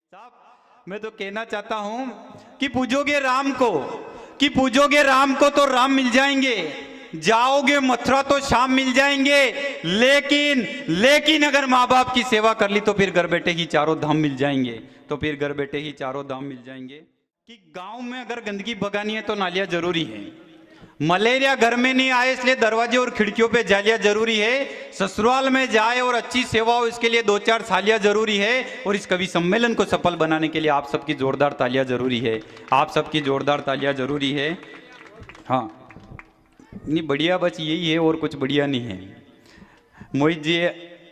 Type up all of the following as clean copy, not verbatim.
साहब मैं तो कहना चाहता हूं कि पूजोगे राम को, कि पूजोगे राम को तो राम मिल जाएंगे, जाओगे मथुरा तो श्याम मिल जाएंगे, लेकिन अगर माँ बाप की सेवा कर ली तो फिर घर बैठे ही चारों धाम मिल जाएंगे, तो फिर घर बैठे ही चारों धाम मिल जाएंगे। कि गांव में अगर गंदगी भगानी है तो नालियां जरूरी है, मलेरिया घर में नहीं आए इसलिए दरवाजे और खिड़कियों पे जालियां जरूरी है, ससुराल में जाए और अच्छी सेवा हो इसके लिए 2-4 थालियां जरूरी है, और इस कवि सम्मेलन को सफल बनाने के लिए आप सबकी जोरदार तालियां जरूरी है, आप सबकी जोरदार तालियां जरूरी है। हाँ नहीं बढ़िया, बस यही है और कुछ बढ़िया नहीं है। मोहित जी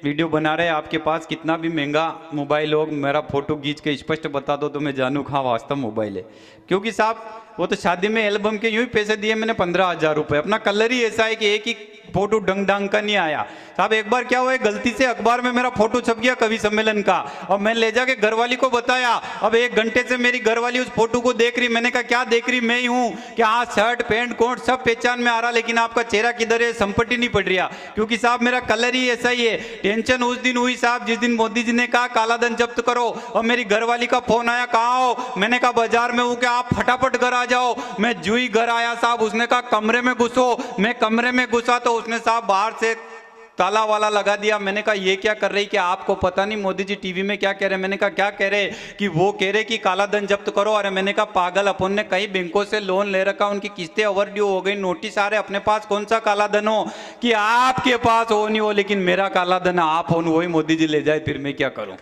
वीडियो बना रहे हैं, आपके पास कितना भी महंगा मोबाइल हो, मेरा फोटो खींच के स्पष्ट बता दो तो मैं जानूँ हाँ वास्तव मोबाइल है। क्योंकि साहब वो तो शादी में एल्बम के यूं ही पैसे दिए मैंने 15,000 रुपये, अपना कलर ही ऐसा है कि एक ही फोटो डंग डांग का नहीं आया। साहब एक बार क्या हुआ, गलती से अखबार में मेरा फोटो छप गया कवि सम्मेलन का, और मैं ले जाके घरवाली को बताया। अब 1 घंटे से मेरी घरवाली उस फोटो को देख रही, मैंने कहा क्या देख रही, मैं ही हूँ कि हाँ शर्ट पैंट कोट सब पहचान में आ रहा, लेकिन आपका चेहरा किधर है संपत्ति नहीं पड़ रहा, क्योंकि साहब मेरा कलर ही ऐसा ही है। टेंशन उस दिन हुई साहब जिस दिन मोदी जी ने कहा काला धन जब्त करो, और मेरी घरवाली का फोन आया कहाँ हो, मैंने कहा बाजार में हूँ, क्या आप फटाफट घर आ जाओ। मैं जुई घर आया साहब, उसने कहा कमरे में घुसो, मैं कमरे में घुसा तो उसने साहब बाहर से ताला वाला लगा दिया। मैंने कहा ये क्या कर रही, कि आपको पता नहीं मोदी जी टीवी में क्या कह रहे। मैंने कहा क्या कह रहे, कि वो कह रहे कि काला धन जब्त करो। अरे मैंने कहा पागल, अपन ने कई बैंकों से लोन ले रखा, उनकी किस्तें ओवर ड्यू हो गई, नोटिस आ रहे, अपने पास कौन सा काला धन हो कि आपके पास हो नहीं हो, लेकिन मेरा काला धन आप हो, वही मोदी जी ले जाए, फिर मैं क्या करूं।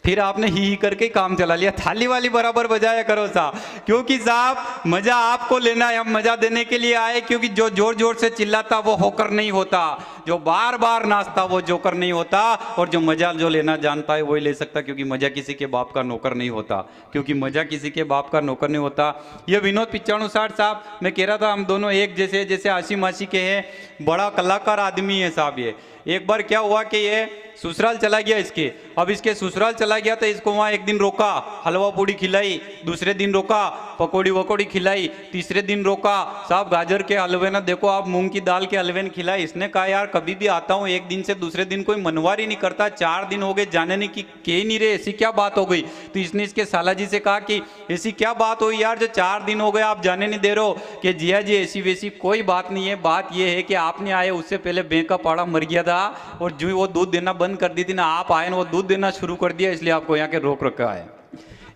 फिर आपने ही करके काम चला लिया। थाली वाली बराबर बजाया करो साहब, क्योंकि साहब मजा आपको लेना है, हम मजा देने के लिए आए। क्योंकि जो जोर जोर से चिल्लाता वो होकर नहीं होता, जो बार बार नाचता वो जोकर नहीं होता, और जो मजा जो लेना जानता है वही ले सकता, क्योंकि मजा किसी के बाप का नौकर नहीं होता, क्योंकि मजा किसी के बाप का नौकर नहीं होता। ये विनोद पिचाणु साठ साहब, मैं कह रहा था हम दोनों एक जैसे, जैसे आशी मासी के हैं, बड़ा कलाकार आदमी है साहब। ये एक बार क्या हुआ कि ये ससुराल चला गया इसके, अब इसके ससुराल चला गया तो इसको वहाँ एक दिन रोका, हलवा पूड़ी खिलाई, दूसरे दिन रोका पकौड़ी वकौड़ी खिलाई, तीसरे दिन रोका साहब गाजर के हलवे ना देखो आप मूंग की दाल के हलवे ने खिलाई। इसने कहा यार कभी भी आता हूँ एक दिन से दूसरे दिन कोई मनवार ही नहीं करता, 4 दिन हो गए जाने ने की कह नहीं रहे, ऐसी क्या बात हो गई। तो इसने इसके साला जी से कहा कि ऐसी क्या बात हुई यार जो 4 दिन हो गए आप जाने नहीं दे रहे हो। कि जिया जी ऐसी वैसी कोई बात नहीं है, बात यह है कि आपने आए उससे पहले बैंक का पाड़ा मर गया था, और जो वो दूध देना बंद कर दी थी ना, आप आए ना वो दूध देना शुरू कर दिया, इसलिए आपको यहाँ के रोक रखा है।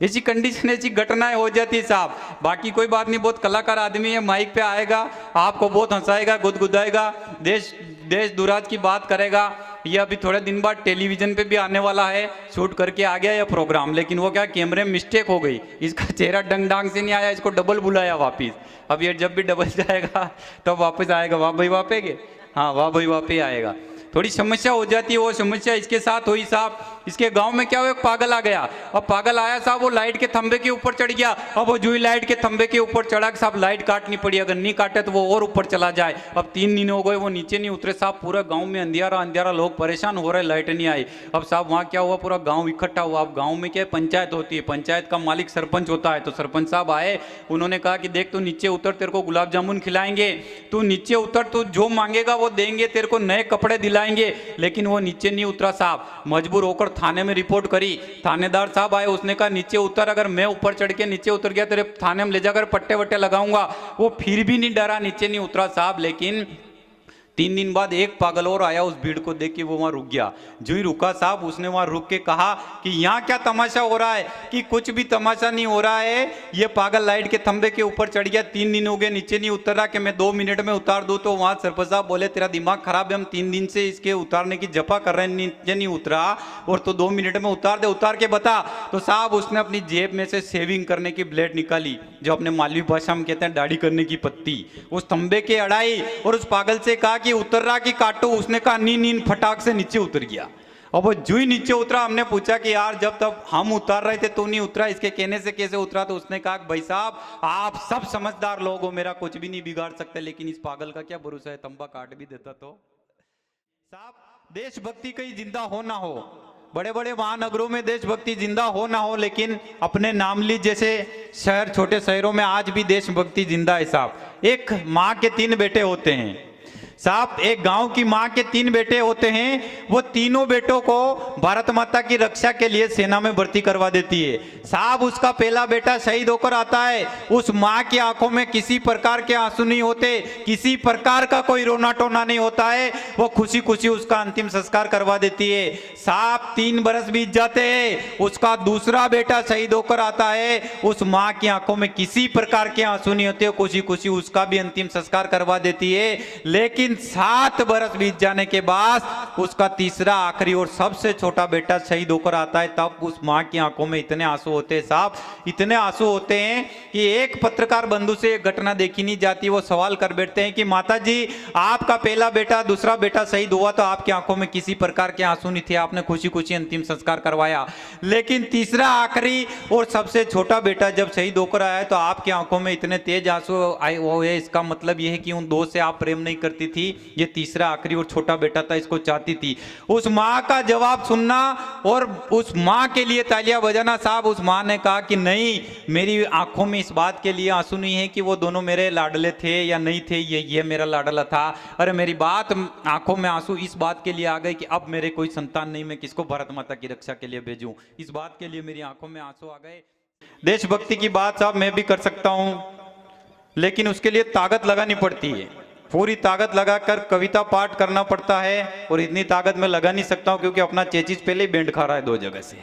ऐसी कंडीशन ऐसी घटनाएं हो जाती साहब, बाकी कोई बात नहीं, बहुत कलाकार आदमी है, माइक पे आएगा आपको बहुत हंसाएगा गुदगुदाएगा, देश दुराज की बात करेगा। ये अभी थोड़े दिन बाद टेलीविजन पे भी आने वाला है, शूट करके आ गया यह प्रोग्राम, लेकिन वो क्या कैमरे में मिस्टेक हो गई, इसका चेहरा डंग डांग से नहीं आया, इसको डबल बुलाया वापिस। अब ये जब भी डबल जाएगा तब तो वापस आएगा, वाह भाई वापेगे, हाँ वाह भाई वापे आएगा। थोड़ी समस्या हो जाती है, वो समस्या इसके साथ हुई साहब। इसके गांव में क्या हुआ, एक पागल आ गया, अब पागल आया साहब वो लाइट के खंबे के ऊपर चढ़ गया। अब वो जुई लाइट के खंबे के ऊपर चढ़ा के साहब लाइट काटनी पड़ी, अगर नहीं काटे तो वो और ऊपर चला जाए। अब 3 दिन हो गए वो नीचे नहीं उतरे साहब, पूरा गांव में अंधियारा अंधियारा, लोग परेशान हो रहे, लाइट नहीं आई। अब साहब वहाँ क्या हुआ, पूरा गाँव इकट्ठा हुआ। अब गाँव में क्या पंचायत होती है, पंचायत का मालिक सरपंच होता है, तो सरपंच साहब आए, उन्होंने कहा कि देख तू नीचे उतर, तेरे को गुलाब जामुन खिलाएंगे, तू नीचे उतर, तू जो मांगेगा वो देंगे, तेरे को नए कपड़े दिलाएंगे। लेकिन वो नीचे नहीं उतरा साहब, मजबूर होकर थाने में रिपोर्ट करी। थानेदार साहब आए, उसने कहा नीचे उतर, अगर मैं ऊपर चढ़ के नीचे उतर गया तेरे थाने में ले जाकर पट्टे वट्टे लगाऊंगा। वो फिर भी नहीं डरा, नीचे नहीं उतरा साहब। लेकिन 3 दिन बाद एक पागल और आया, उस भीड़ को देख के वो वहां रुक गया। जो ही रुका साहब उसने वहां रुक के कहा कि यहाँ क्या तमाशा हो रहा है, कि कुछ भी तमाशा नहीं हो रहा है, ये पागल लाइट के खंबे के ऊपर चढ़ गया, 3 दिन हो गए नीचे नहीं उतर रहा, कि मैं 2 मिनट में उतार दूं। तो वहां सरपंच साहब बोले तेरा दिमाग खराब है, हम 3 दिन से इसके उतारने की जपा कर रहे हैं, नीचे नहीं उतरा, और तो 2 मिनट में उतार दे, उतार के बता। तो साहब उसने अपनी जेब में से सेविंग करने की ब्लेड निकाली, जो अपने मालवी भाषा में कहते हैं दाढ़ी करने की पत्ती, उस खंबे के अड़ाई, और उस पागल से कहा कि उतर रहा कि काटो। उसने कहा नीन फटाक से नीचे उतर गया। और वो जो ही नीचे उतरा, हमने पूछा कि यार जब तब हम उतार रहे थे तो नहीं उतरा, इसके कहने से कैसे उतरा। तो उसने कहा भाई साहब आप सब समझदार लोग हो, मेरा कुछ भी नहीं बिगाड़ सकते, लेकिन इस पागल का क्या भरोसा है, तंबा काट भी देता तो। साहब देशभक्ति कहीं जिंदा हो ना हो, बड़े बड़े महानगरों में देशभक्ति जिंदा हो ना हो, लेकिन अपने नामली जैसे शहर, छोटे शहरों में आज भी देशभक्ति जिंदा है साहब। एक माँ के 3 बेटे होते हैं, साहब एक गांव की माँ के 3 बेटे होते हैं, वो तीनों बेटों को भारत माता की रक्षा के लिए सेना में भर्ती करवा देती है। साहब उसका पहला बेटा शहीद होकर आता है, उस माँ की आंखों में किसी प्रकार के आंसू नहीं होते, किसी प्रकार का कोई रोना टोना नहीं होता है, वो खुशी खुशी उसका अंतिम संस्कार करवा देती है। साहब 3 बरस बीत जाते हैं, उसका दूसरा बेटा शहीद होकर आता है, उस माँ की आंखों में किसी प्रकार के आंसू नहीं होते, खुशी खुशी उसका भी अंतिम संस्कार करवा देती है। लेकिन 7 बरस बीत जाने के बाद उसका तीसरा आखिरी और सबसे छोटा बेटा शहीद होकर आता है, तब उस मां की आंखों में इतने आंसू होते हैं साहब, इतने आंसू होते हैं कि एक पत्रकार बंधु से एक घटना देखी नहीं जाती। वो सवाल कर बैठते हैं कि माता जी, आपका पहला बेटा दूसरा बेटा शहीद हुआ तो आपकी आंखों में किसी प्रकार के आंसू नहीं थे, आपने खुशी खुशी अंतिम संस्कार करवाया, लेकिन तीसरा आखिरी और सबसे छोटा बेटा जब शहीद होकर आया तो आपकी आंखों में इतने तेज आंसू आए हुए। इसका मतलब यह है कि उन 2 से आप प्रेम नहीं करती थी, ये तीसरा आखिरी और छोटा बेटा था, इसको चाहती थी। उस मां का जवाब सुनना और उस मां के लिए तालियां बजाना। साहब उस मां ने कहा कि नहीं, मेरी आंखों में इस बात के लिए आंसू नहीं है कि वो दोनों मेरे लाडले थे या नहीं थे, ये मेरा लाडला था। अरे मेरी बात आंखों में आंसू इस बात के लिए आ गए कि अब मेरे कोई संतान नहीं, मैं किसको भारत माता की रक्षा के लिए भेजूं, इस बात के लिए मेरी आंखों में आंसू आ गए। देशभक्ति की बात साहब मैं भी कर सकता हूं, लेकिन उसके लिए ताकत लगानी पड़ती है, पूरी ताकत लगाकर कविता पाठ करना पड़ता है, और इतनी ताकत मैं लगा नहीं सकता हूं क्योंकि अपना चेचिस पहले ही बैंड खा रहा है 2 जगह से।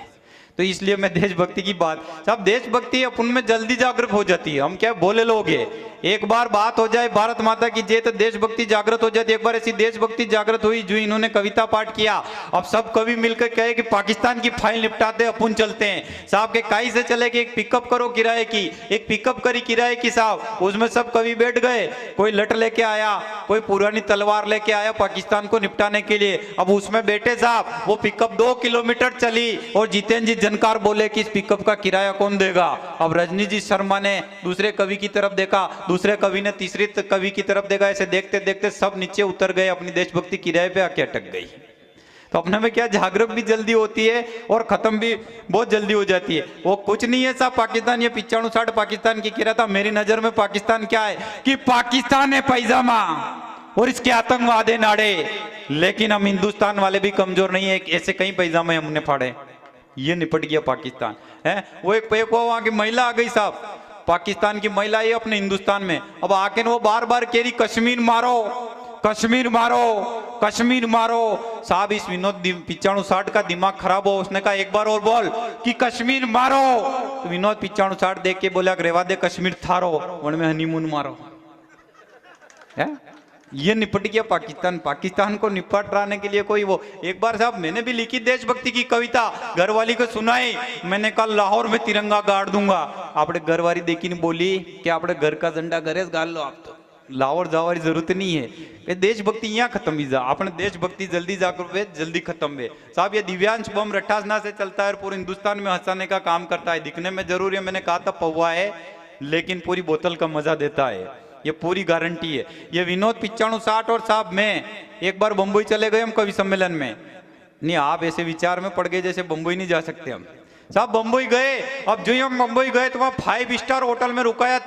तो इसलिए मैं देशभक्ति की बात, साहब देशभक्ति अपन में जल्दी जागृत हो जाती है, हम क्या बोले लोग हैं, एक बार बात हो जाए भारत माता की जय तो देशभक्ति जागृत हो जाती है। एक बार ऐसी देशभक्ति जागृत हुई जो इन्होंने कविता पाठ किया, अब सब कवि मिलकर कहे कि पाकिस्तान की फाइल निपटाते अपन चलते हैं। साहब के काई से चले कि एक पिकअप करो किराए की, एक पिकअप करी किराए की साहब, उसमें सब कवि बैठ गए, कोई लट लेके आया, कोई पुरानी तलवार लेके आया पाकिस्तान को निपटाने के लिए। अब उसमें बैठे साहब, वो पिकअप 2 किलोमीटर चली और जितेंद्र जी जनकार बोले कि इस पिकअप का किराया कौन देगा। अब रजनी जी शर्मा ने दूसरे कवि की तरफ देखा, दूसरे कवि ने तीसरे कवि की तरफ देखा, ऐसे देखते देखते सब नीचे उतर गए, अपनी देशभक्ति किराए पे आके अटक गई। तो अपने में क्या जागरूक भी जल्दी होती है और खत्म भी बहुत जल्दी हो जाती है। वो कुछ नहीं है साहब, पाकिस्तान ये 95-60 पाकिस्तान की किरा था। मेरी नजर में पाकिस्तान क्या है कि पाकिस्तान है पैजामा और इसके आतंकवाद है नाड़े, लेकिन हम हिंदुस्तान वाले भी कमजोर नहीं है, ऐसे कई पैजामे हमने फाड़े, ये निपट गया पाकिस्तान है। वो एक वहां की महिला आ गई साहब, पाकिस्तान की महिला ये अपने हिंदुस्तान में, अब आके वो बार बार कह रही कश्मीर मारो कश्मीर मारो कश्मीर मारो। साहब इस विनोद 95-60 का दिमाग खराब हो, उसने कहा एक बार और बोल कि कश्मीर मारो। तो विनोद 95-60 देख के बोला रेवा दे कश्मीर थारो वन में हनीमून मारो है। ये निपट गया पाकिस्तान। पाकिस्तान को निपटाने के लिए कोई वो, एक बार साहब मैंने भी लिखी देशभक्ति की कविता, घरवाली को सुनाई, मैंने कहा लाहौर में तिरंगा गाड़ दूंगा। आपने घरवाली देखी नहीं, बोली कि आपने घर का झंडा घरे गाड़ लो, आप तो लाहौर जावारी जरूरत नहीं है। देशभक्ति यहाँ खत्म ही जा, अपने देशभक्ति जल्दी जाकर जल्दी खत्म हुए साहब। ये दिव्यांश बम रट्टासना से चलता है और पूरे हिंदुस्तान में हंसाने का काम करता है। दिखने में जरूर है, मैंने कहा था पौवा है, लेकिन पूरी बोतल का मजा देता है, ये पूरी गारंटी है। ये विनोद 95-60 और साहब मैं एक बार बम्बई चले गए हम कवि सम्मेलन में, नहीं आप ऐसे विचार में पड़ गए जैसे बम्बई नहीं जा सकते हम। साहब बम्बई गए, अब जो हम बम्बई गए तो वहाँ 5 स्टार होटल में रुकाया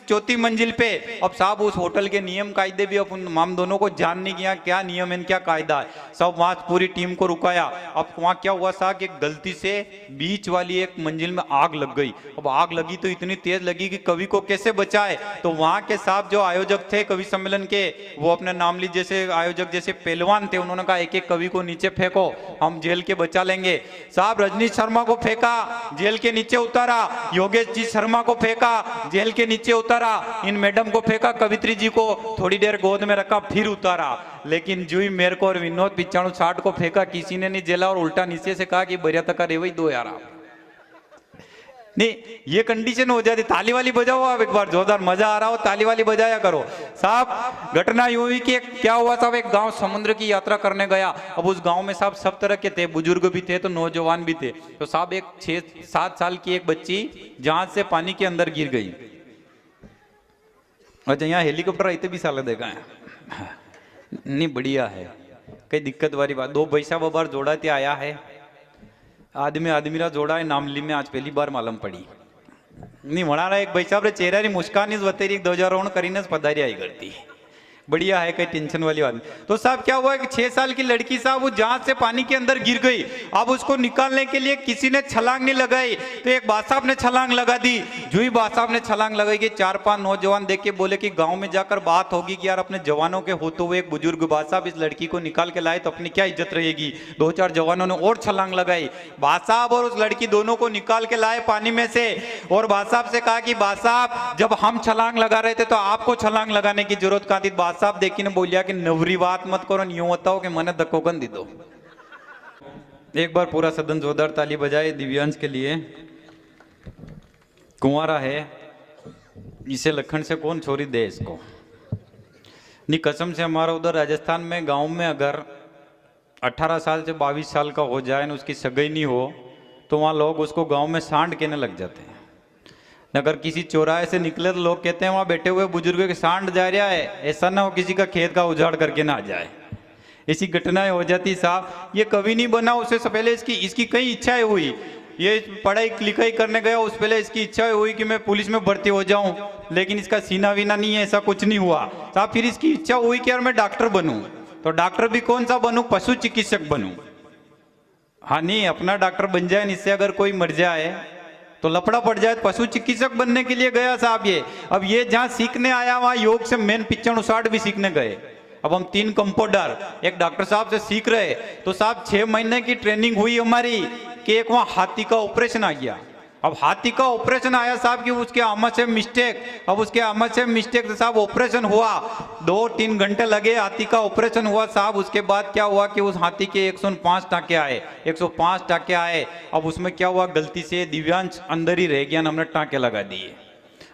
4थी मंजिल पे। अब साहब उस होटल के नियम कायदे भी अपन हम दोनों को जान नहीं गया, क्या नियम है क्या कायदा है। सब वहाँ पूरी टीम को रुकाया। अब वहाँ क्या हुआ साहब कि गलती से बीच वाली एक मंजिल में आग लग गई। अब आग लगी तो इतनी तेज लगी कि कवि को कैसे बचाए। तो वहाँ के साहब जो आयोजक थे कवि सम्मेलन के, वो अपने नामली जैसे आयोजक जैसे पहलवान थे, उन्होंने कहा एक एक कवि को नीचे फेंको, हम जेल के बचा लेंगे। साहब रजनीश शर्मा को फेंका, जेल के नीचे उतारा, योगेश जी शर्मा को फेंका, जेल के नीचे उतारा, इन मैडम को फेंका, कवित्री जी को थोड़ी देर गोद में रखा, फिर उतारा। लेकिन जुई मेरे को और विनोद 95-60 को फेंका, किसी ने नहीं जेला और उल्टा नीचे से कहा कि बढ़िया तक रे वही 2 यार आप नहीं, ये कंडीशन हो जाती। ताली वाली बजाओ आप एक बार, जोरदार मजा आ रहा हो ताली वाली बजाया करो। साहब घटना यूं हुई कि क्या हुआ साहब, एक गांव समुद्र की यात्रा करने गया। अब उस गांव में साहब सब तरह के थे, बुजुर्ग भी थे तो नौजवान भी थे। तो साहब एक 6-7 साल की एक बच्ची जहाज से पानी के अंदर गिर गई। अच्छा यहाँ हेलीकॉप्टर आते भी साले देखा है नहीं, बढ़िया है, कई दिक्कत वाली बात। 2 पैसा बबार जोड़ा ते आया है, आदमी रा जोड़ा है नामली में, आज पहली बार मालूम पड़ी नहीं। वणारा एक भाई साहब रे चेहरा री मुस्कान इस वतेरी 2000 करीने पधारी आई करती बढ़िया है, कहीं टेंशन वाली बात नहीं। तो साहब क्या हुआ कि 6 साल की लड़की साहब वो जहाज से पानी के अंदर गिर गई। अब उसको निकालने के लिए किसी ने छलांग नहीं लगाई, तो एक बादशाह साहब ने छलांग लगा दी। जो ही बादशाह साहब ने छलांग लगाई कि 4-5 नौजवान देख के बोले कि गांव में जाकर बात होगी कि यार अपने जवानों के होते हुए एक बुजुर्ग बादशाह साहब इस लड़की को निकाल के लाए तो अपनी क्या इज्जत रहेगी। 2-4 जवानों ने और छलांग लगाई, बादशाह साहब और उस लड़की दोनों को निकाल के लाए पानी में से। और बादशाह साहब से कहा कि बादशाह साहब जब हम छलांग लगा रहे थे तो आपको छलांग लगाने की जरूरत कहाँ थी। बादशाह साहब देखी ने बोलिया कि नवरी बात मत करो, यूं बताओ कि मने धक्को कन दी दो। एक बार पूरा सदन जोरदार ताली बजाए दिव्यांश के लिए। कुंवारा है, इसे लखन से कौन छोरी दे इसको। नी कसम से हमारा उधर राजस्थान में गांव में अगर 18 साल से 22 साल का हो जाए न उसकी सगाई नहीं हो तो वहाँ लोग उसको गांव में सांड कहने लग जाते हैं। अगर किसी चौराहे से निकले तो लोग कहते हैं वहाँ बैठे हुए बुजुर्गों के सांड जा रहा है, ऐसा ना हो किसी का खेत का उजाड़ करके ना आ जाए। ऐसी घटनाएं हो जाती साहब। ये कभी नहीं बना, उससे पहले इसकी कई इच्छाएं हुई। ये पढ़ाई लिखाई करने गया, उस पहले इसकी इच्छा हुई कि मैं पुलिस में भर्ती हो जाऊं, लेकिन इसका सीना वीना नहीं है, ऐसा कुछ नहीं हुआ साहब। फिर इसकी इच्छा हुई कि यार मैं डॉक्टर बनूं, तो डॉक्टर भी कौन सा बनूं, पशु चिकित्सक बनूं। हाँ नहीं, अपना डॉक्टर बन जाए, इससे अगर कोई मर जाए तो लपड़ा पड़ जाए। पशु चिकित्सक बनने के लिए गया साहब ये। अब ये जहाँ सीखने आया वहाँ योग से मेन पिक्चर उसाट भी सीखने गए। अब हम 3 कंपाउंडर एक डॉक्टर साहब से सीख रहे, तो साहब 6 महीने की ट्रेनिंग हुई हमारी कि एक वहाँ हाथी का ऑपरेशन आ गया। अब हाथी का ऑपरेशन आया साहब कि उसके आमद से मिस्टेक, अब उसके आमद से मिस्टेक से साहब ऑपरेशन हुआ। 2-3 घंटे लगे, हाथी का ऑपरेशन हुआ साहब। उसके बाद क्या हुआ कि उस हाथी के 105 टाँके आए, 105 टाँके आए। अब उसमें क्या हुआ, गलती से दिव्यांश अंदर ही रह गया, हमने टाँके लगा दिए।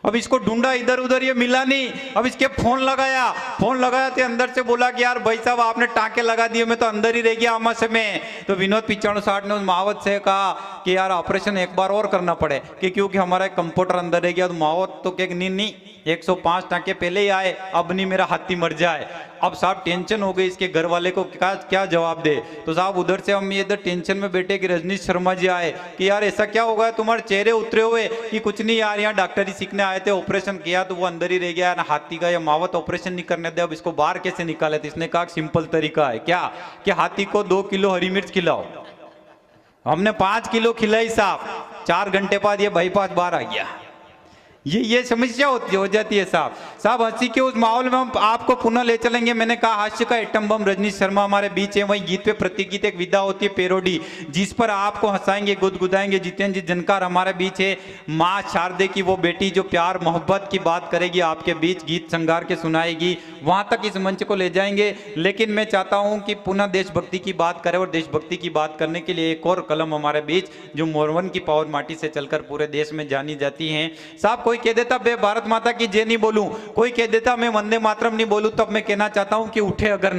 अब इसको ढूंढा इधर उधर, ये मिला नहीं। अब इसके फोन लगाया तो अंदर से बोला कि यार भाई साहब आपने टाँके लगा दिए, मैं तो अंदर ही रह गया आमस में। तो विनोद 95 ने उस मावत से कहा कि यार ऑपरेशन एक बार और करना पड़े कि क्योंकि हमारा एक कंप्यूटर अंदर रह गया। तो मावत तो क्या नहीं 105 टाँके पहले ही आए, अब नहीं मेरा हाथी मर जाए। अब साहब टेंशन हो गई, इसके घर वाले को क्या जवाब दे। तो साहब उधर से हम इधर टेंशन में बैठे कि रजनीश शर्मा जी आए कि यार ऐसा क्या होगा, तुम्हारे चेहरे उतरे हुए कि कुछ नहीं यार, यहाँ डॉक्टरी सीखने आए थे, ऑपरेशन किया तो वो अंदर ही रह गया ना हाथी का। या मावत ऑपरेशन नहीं करने दे, अब इसको बाहर कैसे निकाले। तो इसने कहा सिंपल तरीका है क्या कि हाथी को 2 किलो हरी मिर्च खिलाओ। हमने 5 किलो खिलाई साहब। 4 घंटे बाद ये बाईपास बाहर आ गया। ये समस्या हो जाती है साहब। हंसी के उस माहौल में हम आपको पुनः ले चलेंगे। मैंने कहा हास्य का एटम बम रजनीश शर्मा हमारे बीच है। वहीं गीत पे प्रतिगीत एक विधा होती है पेरोडी, जिस पर आपको हंसाएंगे गुदगुदाएंगे। जितेंद्र जी जनकार हमारे बीच है। माँ शारदे की वो बेटी जो प्यार मोहब्बत की बात करेगी आपके बीच, गीत संगार के सुनाएगी। वहां तक इस मंच को ले जाएंगे। लेकिन मैं चाहता हूं कि पुनः देशभक्ति की बात करें, और देशभक्ति की बात करने के लिए एक और कलम हमारे बीच जो मोरवन की पावन माटी से चलकर पूरे देश में जानी जाती है साहब। कोई कह देता मैं भारत माता की जय नहीं बोलूं, कोई कह देता मैं वंदे मातरम नहीं बोलूं, तब मैं कहना चाहता हूं कि उठे अगर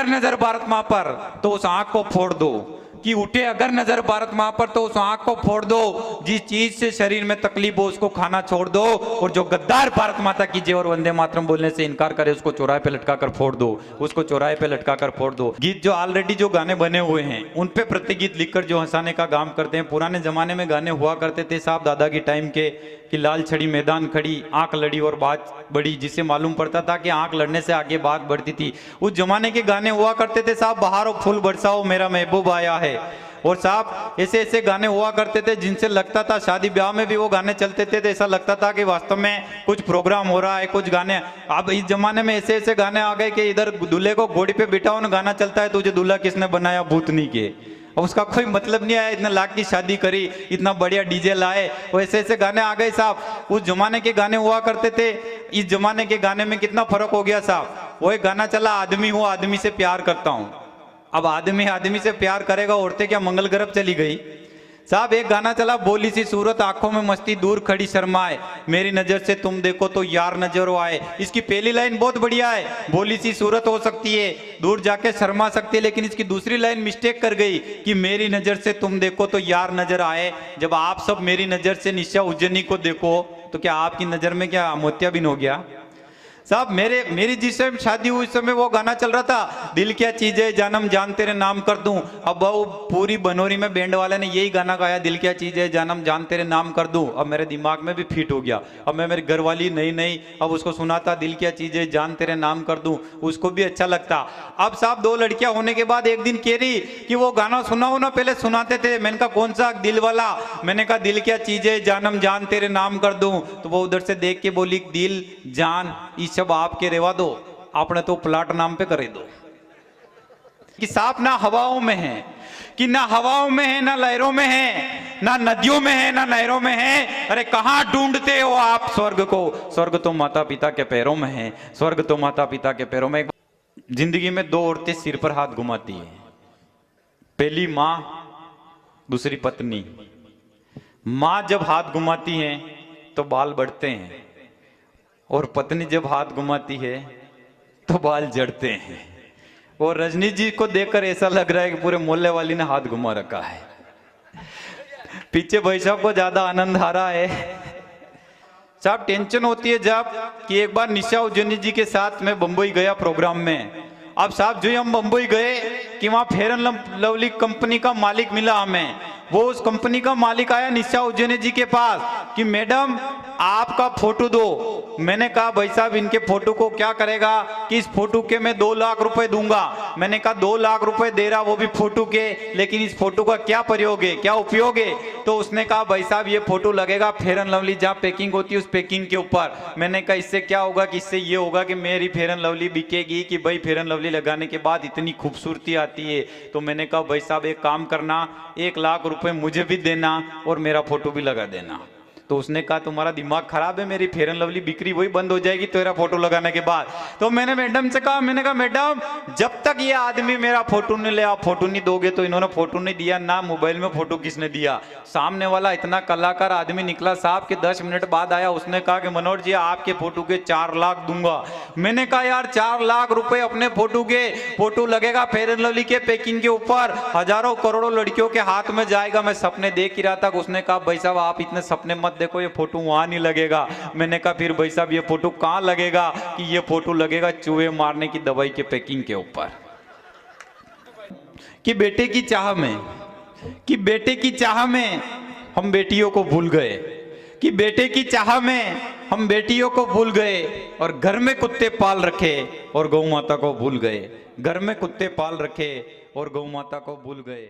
नजर भारत मां पर तो उस आंख को फोड़ दो। कि उठे अगर नजर भारत मां पर तो उस आंख को फोड़ दो। जिस चीज से शरीर में तकलीफ हो उसको खाना छोड़ दो। और जो गद्दार भारत माता की जय और वंदे मातरम बोलने से इनकार करे उसको चौराहे पे लटका कर फोड़ दो, उसको चौराहे पे लटका कर फोड़ दो। गीत जो ऑलरेडी जो गाने बने हुए हैं उन पे प्रतिगीत लिखकर जो हंसाने का काम करते हैं। पुराने जमाने में गाने हुआ करते थे साहब दादा की टाइम के कि लाल छड़ी मैदान खड़ी, आंख लड़ी और बात बड़ी, जिससे मालूम पड़ता था कि आंख लड़ने से आगे बात बढ़ती थी। उस जमाने के गाने हुआ करते थे साहब। बहारों फूल बरसाओ मेरा महबूब आया है। और साहब ऐसे ऐसे गाने हुआ करते थे जिनसे लगता था, शादी ब्याह में भी वो गाने चलते थे तो ऐसा लगता था कि वास्तव में कुछ प्रोग्राम हो रहा है, कुछ गाने। अब इस जमाने में ऐसे ऐसे गाने आ गए कि इधर दूल्हे को घोड़ी पे बिठाओ ना गाना चलता है, तुझे दूल्हा किसने बनाया भूतनी के। अब उसका कोई मतलब नहीं आया, इतने लाख की शादी करी, इतना बढ़िया डीजे लाए, वैसे ऐसे गाने आ गए साहब। उस जमाने के गाने हुआ करते थे, इस जमाने के गाने में कितना फर्क हो गया साहब। वो एक गाना चला, आदमी हूँ आदमी से प्यार करता हूँ। अब आदमी आदमी से प्यार करेगा, औरतें क्या मंगल ग्रह चली गई साहब। एक गाना चला, बोली सी सूरत आंखों में मस्ती दूर खड़ी शर्माए, मेरी नजर से तुम देखो तो यार नजर आए। इसकी पहली लाइन बहुत बढ़िया है, बोली सी सूरत हो सकती है, दूर जाके शर्मा सकती है, लेकिन इसकी दूसरी लाइन मिस्टेक कर गई कि मेरी नजर से तुम देखो तो यार नजर आए। जब आप सब मेरी नजर से निशा उज्जैनी को देखो तो क्या आपकी नजर में क्या मोतियाबिंद हो गया साहब मेरी जिस समय शादी हुई उस समय वो गाना चल रहा था, दिल क्या चीज है जानम जान तेरे नाम कर दूं। अब वो पूरी बनोरी में बैंड वाले ने यही गाना गाया, दिल क्या चीज है जानम जान तेरे नाम कर दूं। अब मेरे दिमाग में भी फिट हो गया। अब मैं मेरी घरवाली नहीं अब उसको सुनाता, दिल क्या चीज है जान तेरे नाम कर दूं, उसको भी अच्छा लगता। अब साहब 2 लड़कियां होने के बाद एक दिन कह रही कि वो गाना सुनाओ ना, पहले सुनाते थे। मैंने कहा कौन सा? दिल वाला। मैंने कहा दिल क्या चीज है जानम जान तेरे नाम कर दूं। तो वो उधर से देख के बोली, दिल जान ये सब आपके रेवा दो, आपने तो प्लाट नाम पे करे दो। कि सांप ना हवाओं में है, कि ना हवाओं में है, ना लहरों में है, ना नदियों में है, ना नहरों में है। अरे कहां ढूंढते हो आप स्वर्ग को? स्वर्ग तो माता पिता के पैरों में है, स्वर्ग तो माता पिता के पैरों में। जिंदगी में 2 औरतें सिर पर हाथ घुमाती है, पहली माँ, दूसरी पत्नी। माँ जब हाथ घुमाती है तो बाल बढ़ते हैं, और पत्नी जब हाथ घुमाती है तो बाल जड़ते हैं। और रजनी जी को देखकर ऐसा लग रहा है कि पूरे मोहल्ले वाली ने हाथ घुमा रखा है। पीछे भाई साहब को ज्यादा आनंद आ रहा है। साहब टेंशन होती है जब कि एक बार निशा उज्जैनी जी के साथ मैं बंबई गया प्रोग्राम में। अब साहब जो हम बंबई गए कि वहां फेयर एंड लवली कंपनी का मालिक मिला हमें। वो उस कंपनी का मालिक आया निशा उज्जैनी जी के पास कि मैडम आपका फोटो दो। मैंने कहा भाई साहब इनके फोटो को क्या करेगा? कि इस फोटो के मैं 2 लाख रुपए दूंगा। मैंने कहा 2 लाख रुपए दे रहा, वो भी फोटो के, लेकिन इस फोटो का क्या प्रयोग है, क्या उपयोग है? तो उसने कहा भाई साहब ये फोटो लगेगा फेयर एंड लवली जहाँ पैकिंग होती है उस पैकिंग के ऊपर। मैंने कहा इससे क्या होगा? कि इससे ये होगा कि मेरी फेयर एंड लवली बिकेगी, कि भाई फेयर एंड लवली लगाने के बाद इतनी खूबसूरती आती है। तो मैंने कहा भाई साहब एक काम करना, 1 लाख रुपए मुझे भी देना और मेरा फोटो भी लगा देना। तो उसने कहा तुम्हारा दिमाग खराब है, मेरी फेयर एंड लवली बिक्री वही बंद हो जाएगी तेरा फोटो लगाने के बाद। तो मैंने मैडम से कहा, मैंने कहा मैडम जब तक ये आदमी मेरा फोटो नहीं ले, आप फोटो नहीं दोगे। तो इन्होंने फोटो नहीं दिया ना, मोबाइल में फोटो किसने दिया? सामने वाला इतना कलाकार आदमी निकला साहब के 10 मिनट बाद आया। उसने कहा कि मनोज जी आपके फोटो के 4 लाख दूंगा। मैंने कहा यार 4 लाख रुपए अपने फोटो के, फोटो लगेगा फेयर एंड लवली के पैकिंग के ऊपर, हजारों करोड़ों लड़कियों के हाथ में जाएगा। मैं सपने देख ही रहा था। उसने कहा भाई साहब आप इतने सपने मत देखो, ये फोटो वहां नहीं लगेगा। मैंने कहा फिर भाई साहब ये फोटो कहां लगेगा? कि ये फोटो लगेगा चूहे मारने की दवाई के पैकिंग के ऊपर। कि बेटे की चाह में, कि बेटे की चाह में हम बेटियों को भूल गए, कि बेटे की चाह में हम बेटियों को भूल गए, और घर में कुत्ते पाल रखे और गौ माता को भूल गए। घर में कुत्ते पाल रखे और गौ माता को भूल गए।